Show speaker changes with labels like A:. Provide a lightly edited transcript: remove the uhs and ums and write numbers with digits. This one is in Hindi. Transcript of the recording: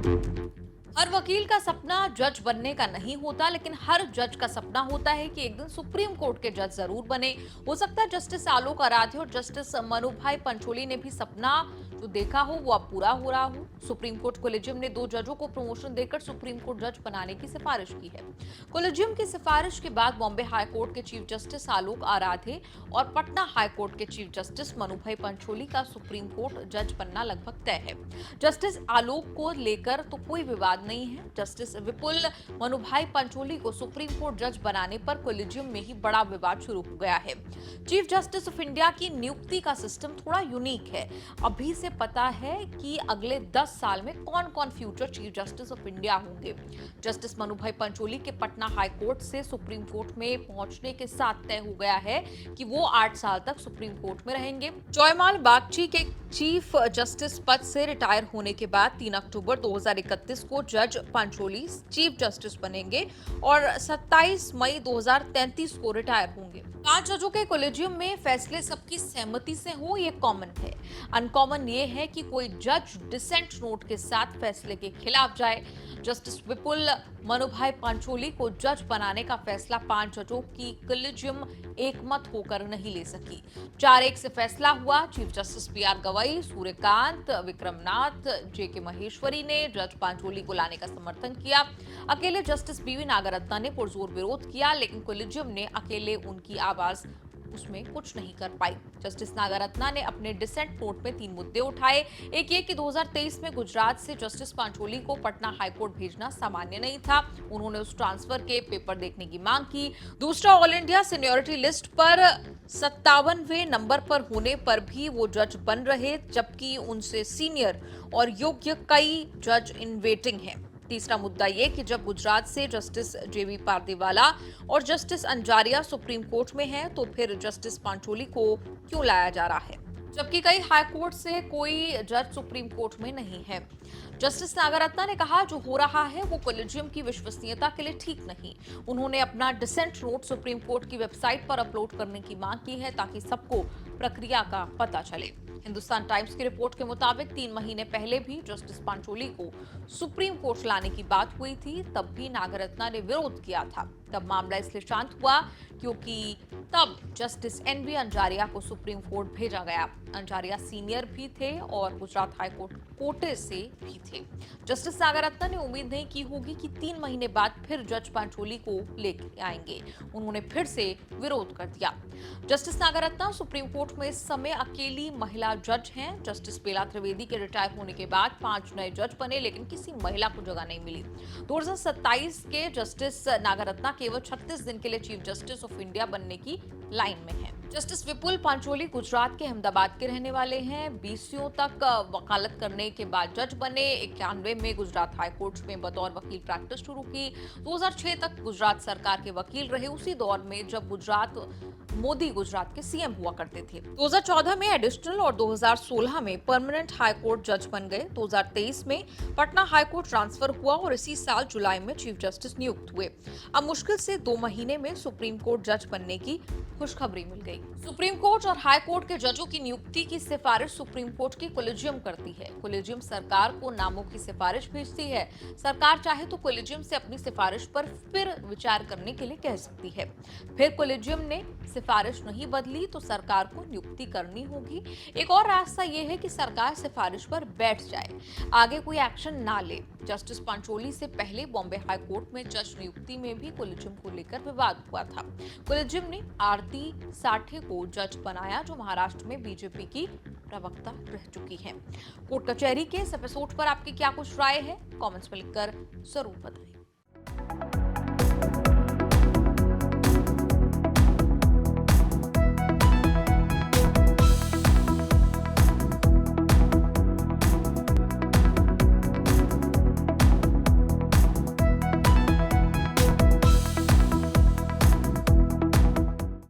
A: हर वकील का सपना जज बनने का नहीं होता, लेकिन हर जज का सपना होता है कि एक दिन सुप्रीम कोर्ट के जज जरूर बने। हो सकता है जस्टिस आलोक आराध्य और जस्टिस मनुभाई पंचोली ने भी सपना जो देखा हो वो अब पूरा हो रहा हो। सुप्रीम कोर्ट कोलेजियम ने 2 जजों को प्रमोशन देकर सुप्रीम कोर्ट जज बनाने की सिफारिश की है। कोलेजियम की सिफारिश के बाद बॉम्बे हाई कोर्ट के चीफ जस्टिस आलोक आराध्य और पटना हाई कोर्ट के चीफ जस्टिस मनुभाई पंचोली का सुप्रीम कोर्ट जज बनना लगभग तय है। जस्टिस आलोक को लेकर तो कोई विवाद नहीं है। जस्टिस विपुल मनुभाई पंचोली को सुप्रीम कोर्ट जज बनाने पर कोलेजियम में ही बड़ा विवाद शुरू हो गया है। चीफ जस्टिस ऑफ इंडिया की नियुक्ति का सिस्टम थोड़ा यूनिक है। अभी से पता है कि अगले 10 साल में कौन कौन future chief justice of India होंगे। जस्टिस मनुभाई पंचोली के पटना हाई कोर्ट से सुप्रीम कोर्ट में पहुंचने के साथ तय हो गया है कि वो 8 साल तक सुप्रीम कोर्ट में रहेंगे। जयमाल बागची के चीफ जस्टिस पद से रिटायर होने के बाद 3 अक्टूबर 2031 को जज पंचोली चीफ जस्टिस बनेंगे और 27 मई 2033 को रिटायर होंगे। 5 जजों के कोलेजियम में फैसले सबकी सहमति से हो, ये कॉमन है। अनकॉमन ये है कि कोई जज डिसेंट नोट के साथ फैसले के खिलाफ जाए। जस्टिस विपुल मनुभाई पंचोली को जज बनाने का फैसला 5 जजों की कोलेजियम एकमत होकर नहीं ले सकी। 4-1 से फैसला हुआ। Chief justice P R. Gavai, Suryakant, Vikramnath, J K. Maheshwari ने जज पंचोली को लाने का समर्थन किया। अकेले जस्टिस बी.वी. नागरत्ना ने पुरजोर विरोध किया, लेकिन कोलेजियम ने अकेले उनकी आवाज उसमें कुछ नहीं कर पाई। जस्टिस नागरत्ना ने अपने डिसेंट नोट में 3 मुद्दे उठाए। एक ये कि 2023 में गुजरात से जस्टिस पंचोली को पटना हाईकोर्ट भेजना सामान्य नहीं था। उन्होंने उस ट्रांसफर के पेपर देखने की मांग की। दूसरा, ऑल इंडिया सीनियरिटी लिस्ट पर 57वें नंबर पर होने पर भी वो जज बन रहे, जबकि उनसे सीनियर और योग्य कई जज इन वेटिंग हैं। तीसरा मुद्दा ये कि जब गुजरात से जस्टिस जे.बी. पारदीवाला और जस्टिस अंजारिया सुप्रीम कोर्ट में हैं, तो फिर जस्टिस पंचोली को क्यों लाया जा रहा है, जबकि कई हाई कोर्ट से कोई जज सुप्रीम कोर्ट में नहीं है। जस्टिस नागरत्ना ने कहा जो हो रहा है वो कोलेजियम की विश्वसनीयता के लिए ठीक नहीं। उन्होंने अपना डिसेंट नोट सुप्रीम कोर्ट की वेबसाइट पर अपलोड करने की मांग की है, ताकि सबको प्रक्रिया का पता चले। हिंदुस्तान टाइम्स की रिपोर्ट के मुताबिक 3 महीने पहले भी जस्टिस पंचोली को सुप्रीम कोर्ट लाने की बात हुई थी, तब भी नागरत्ना ने विरोध किया था। तब मामला इसलिए शांत हुआ क्योंकि तब जस्टिस एन.वी. अंजारिया को सुप्रीम कोर्ट भेजा गया। अंजारिया सीनियर भी थे और गुजरात हाईकोर्ट कोटे से भी थे। जस्टिस नागरत्ना ने उम्मीद नहीं की होगी कि 3 महीने बाद फिर जज पंचोली को लेकर आएंगे। उन्होंने फिर से विरोध कर दिया। जस्टिस नागरत्ना सुप्रीम कोर्ट में इस समय अकेली महिला जज हैं। जस्टिस बेला त्रिवेदी के रिटायर होने के बाद 5 नए जज बने, लेकिन किसी महिला को जगह नहीं मिली। 2027 के जस्टिस नागरत्ना केवल 36 दिन के लिए चीफ जस्टिस ऑफ इंडिया बनने की लाइन में है। जस्टिस विपुल पंचोली गुजरात के अहमदाबाद के रहने वाले हैं। 20 तक वकालत करने के बाद जज बने। 91 में गुजरात हाईकोर्ट में बतौर वकील प्रैक्टिस शुरू की। 2006 तक गुजरात सरकार के वकील रहे, उसी दौर में जब मोदी गुजरात के सीएम हुआ करते थे। 2014 में एडिशनल और 2016 में परमानेंट हाईकोर्ट जज बन गए। 2023 में पटना हाईकोर्ट ट्रांसफर हुआ और इसी साल जुलाई में चीफ जस्टिस नियुक्त हुए। अब मुश्किल से 2 महीने में सुप्रीम कोर्ट जज बनने की खुशखबरी मिल गई। सुप्रीम कोर्ट और हाई कोर्ट के जजों की नियुक्ति की सिफारिश सुप्रीम कोर्ट की कोलेजियम करती है। कोलेजियम सरकार को नामों की सिफारिश भेजती है। सरकार चाहे तो कोलेजियम से अपनी सिफारिश पर फिर विचार करने के लिए कह सकती है। फिर कोलेजियम ने सिफारिश नहीं बदली तो सरकार को नियुक्ति करनी होगी। एक और रास्ता यह है कि सरकार सिफारिश पर बैठ जाए, आगे कोई एक्शन ना ले। जस्टिस पंचोली से पहले बॉम्बे हाई कोर्ट में जज नियुक्ति में भी कोलेजियम को लेकर विवाद हुआ था। कोलेजियम ने आरती साठे को जज बनाया, जो महाराष्ट्र में बीजेपी की प्रवक्ता रह चुकी हैं। कोर्ट कचहरी के इस एपिसोड पर आपकी क्या कुछ राय है, कमेंट्स में लिखकर जरूर बताएं।